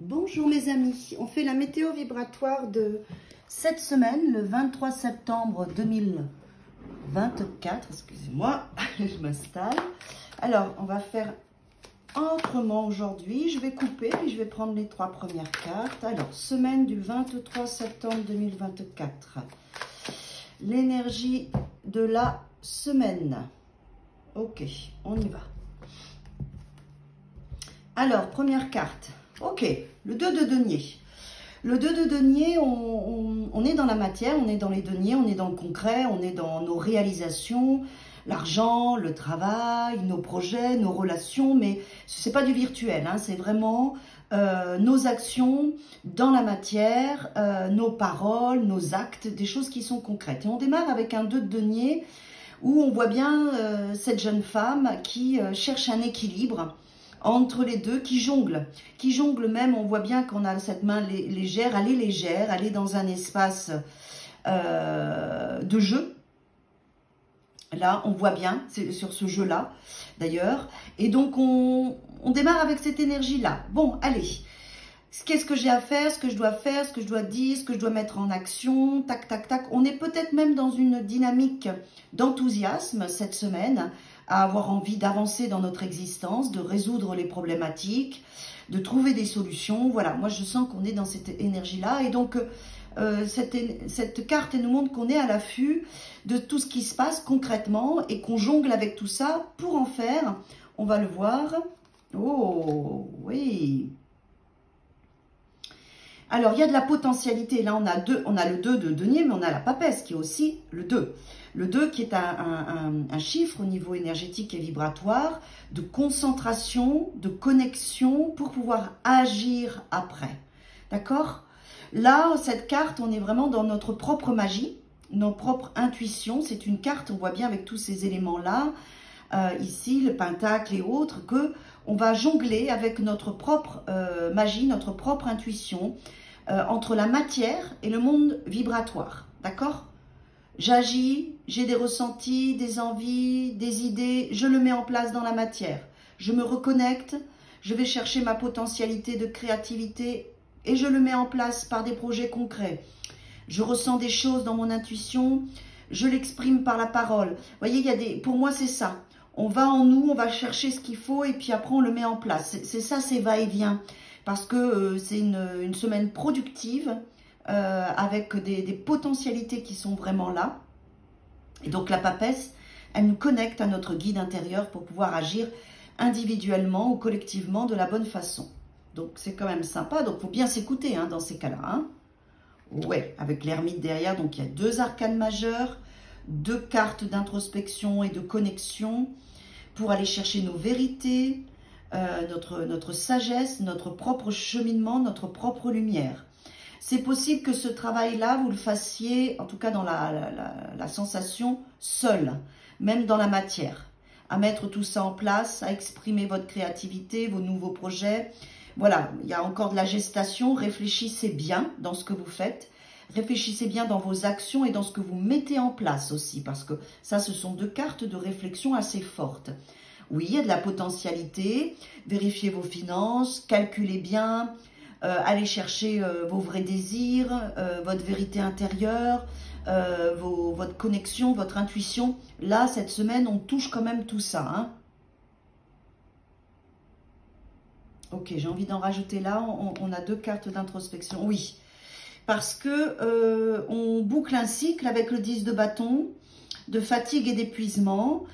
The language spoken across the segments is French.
Bonjour mes amis, on fait la météo vibratoire de cette semaine, le 23 septembre 2024, excusez-moi, je m'installe. Alors, on va faire autrement aujourd'hui, je vais couper et je vais prendre les trois premières cartes. Alors, semaine du 23 septembre 2024, l'énergie de la semaine. Ok, on y va. Alors, première carte. Ok, le 2 de denier. Le 2 de denier, on est dans la matière, on est dans les deniers, on est dans le concret, on est dans nos réalisations, l'argent, le travail, nos projets, nos relations, mais ce n'est pas du virtuel, hein, c'est vraiment nos actions dans la matière, nos paroles, nos actes, des choses qui sont concrètes. Et on démarre avec un 2 de denier où on voit bien cette jeune femme qui cherche un équilibre entre les deux, qui jongle même, on voit bien qu'on a cette main légère, elle est dans un espace de jeu. Là, on voit bien, c'est sur ce jeu-là, d'ailleurs. Et donc, on démarre avec cette énergie-là. Bon, allez, qu'est-ce que j'ai à faire, ce que je dois faire, ce que je dois dire, ce que je dois mettre en action, tac, tac, tac. On est peut-être même dans une dynamique d'enthousiasme cette semaine, à avoir envie d'avancer dans notre existence, de résoudre les problématiques, de trouver des solutions. Voilà, moi je sens qu'on est dans cette énergie-là. Et donc, cette carte nous montre qu'on est à l'affût de tout ce qui se passe concrètement et qu'on jongle avec tout ça pour en faire. On va le voir. Oh, oui. Alors, il y a de la potentialité. Là, on a le 2 de denier, mais on a la papesse qui est aussi le 2. Le 2 qui est un chiffre au niveau énergétique et vibratoire, de concentration, de connexion pour pouvoir agir après. D'accord? Là, cette carte, on est vraiment dans notre propre magie, notre propre intuition. C'est une carte, on voit bien avec tous ces éléments-là, ici, le pentacle et autres, que on va jongler avec notre propre magie, notre propre intuition, entre la matière et le monde vibratoire. D'accord? J'agis, j'ai des ressentis, des envies, des idées, je le mets en place dans la matière. Je me reconnecte, je vais chercher ma potentialité de créativité et je le mets en place par des projets concrets. Je ressens des choses dans mon intuition, je l'exprime par la parole. Vous voyez, pour moi c'est ça. On va en nous, on va chercher ce qu'il faut et puis après on le met en place. C'est ça, c'est va-et-vient. Parce que c'est une semaine productive avec des potentialités qui sont vraiment là. Et donc la papesse, elle nous connecte à notre guide intérieur pour pouvoir agir individuellement ou collectivement de la bonne façon. Donc c'est quand même sympa. Donc il faut bien s'écouter hein, dans ces cas-là. Hein. Ouais, avec l'ermite derrière. Donc il y a deux arcanes majeures, deux cartes d'introspection et de connexion pour aller chercher nos vérités, notre sagesse, notre propre cheminement, notre propre lumière. C'est possible que ce travail-là, vous le fassiez, en tout cas dans la sensation, seul, même dans la matière, à mettre tout ça en place, à exprimer votre créativité, vos nouveaux projets. Voilà, il y a encore de la gestation, réfléchissez bien dans ce que vous faites, réfléchissez bien dans vos actions et dans ce que vous mettez en place aussi, parce que ça, ce sont deux cartes de réflexion assez fortes. Oui, il y a de la potentialité, vérifiez vos finances, calculez bien, allez chercher vos vrais désirs, votre vérité intérieure, votre connexion, votre intuition. Là, cette semaine, on touche quand même tout ça. Hein. Ok, j'ai envie d'en rajouter là, on a deux cartes d'introspection. Oui, parce que on boucle un cycle avec le 10 de bâton, de fatigue et d'épuisement.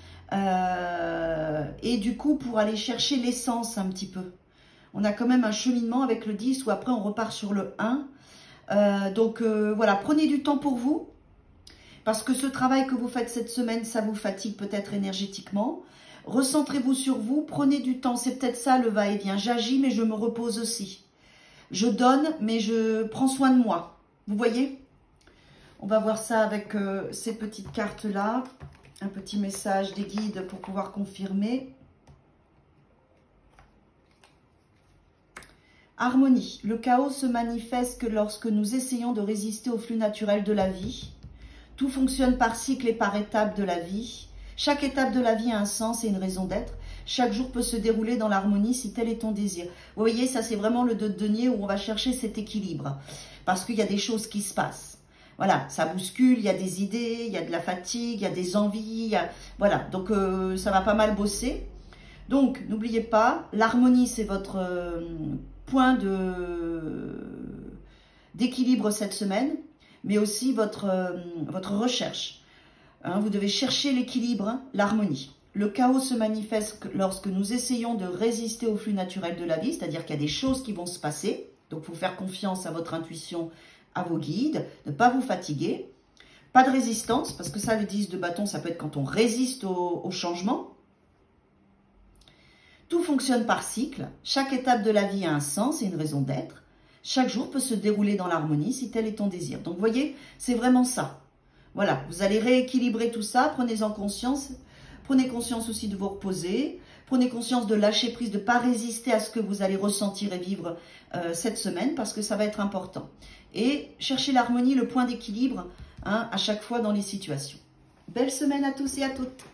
Et du coup, pour aller chercher l'essence un petit peu. On a quand même un cheminement avec le 10 où après on repart sur le 1. Donc voilà, prenez du temps pour vous. Parce que ce travail que vous faites cette semaine, ça vous fatigue peut-être énergétiquement. Recentrez-vous sur vous, prenez du temps. C'est peut-être ça le va-et-vient. J'agis, mais je me repose aussi. Je donne, mais je prends soin de moi. Vous voyez? On va voir ça avec ces petites cartes-là. Un petit message des guides pour pouvoir confirmer. Harmonie. Le chaos se manifeste que lorsque nous essayons de résister au flux naturel de la vie. Tout fonctionne par cycle et par étape de la vie. Chaque étape de la vie a un sens et une raison d'être. Chaque jour peut se dérouler dans l'harmonie si tel est ton désir. Vous voyez, ça c'est vraiment le 2 de denier où on va chercher cet équilibre. Parce qu'il y a des choses qui se passent. Voilà, ça bouscule, il y a des idées, il y a de la fatigue, il y a des envies. Voilà, donc ça va pas mal bosser. Donc, n'oubliez pas, l'harmonie, c'est votre point d'équilibre cette semaine, mais aussi votre recherche. Hein, vous devez chercher l'équilibre, l'harmonie. Le chaos se manifeste lorsque nous essayons de résister au flux naturel de la vie, c'est-à-dire qu'il y a des choses qui vont se passer. Donc, il faut faire confiance à votre intuition, à vos guides, ne pas vous fatiguer. Pas de résistance, parce que ça, le 10 de bâton, ça peut être quand on résiste au changement. Tout fonctionne par cycle. Chaque étape de la vie a un sens et une raison d'être. Chaque jour peut se dérouler dans l'harmonie si tel est ton désir. Donc, vous voyez, c'est vraiment ça. Voilà, vous allez rééquilibrer tout ça, prenez-en conscience. Prenez conscience aussi de vous reposer. Prenez conscience de lâcher prise, de ne pas résister à ce que vous allez ressentir et vivre cette semaine parce que ça va être important. Et cherchez l'harmonie, le point d'équilibre à chaque fois dans les situations. Belle semaine à tous et à toutes.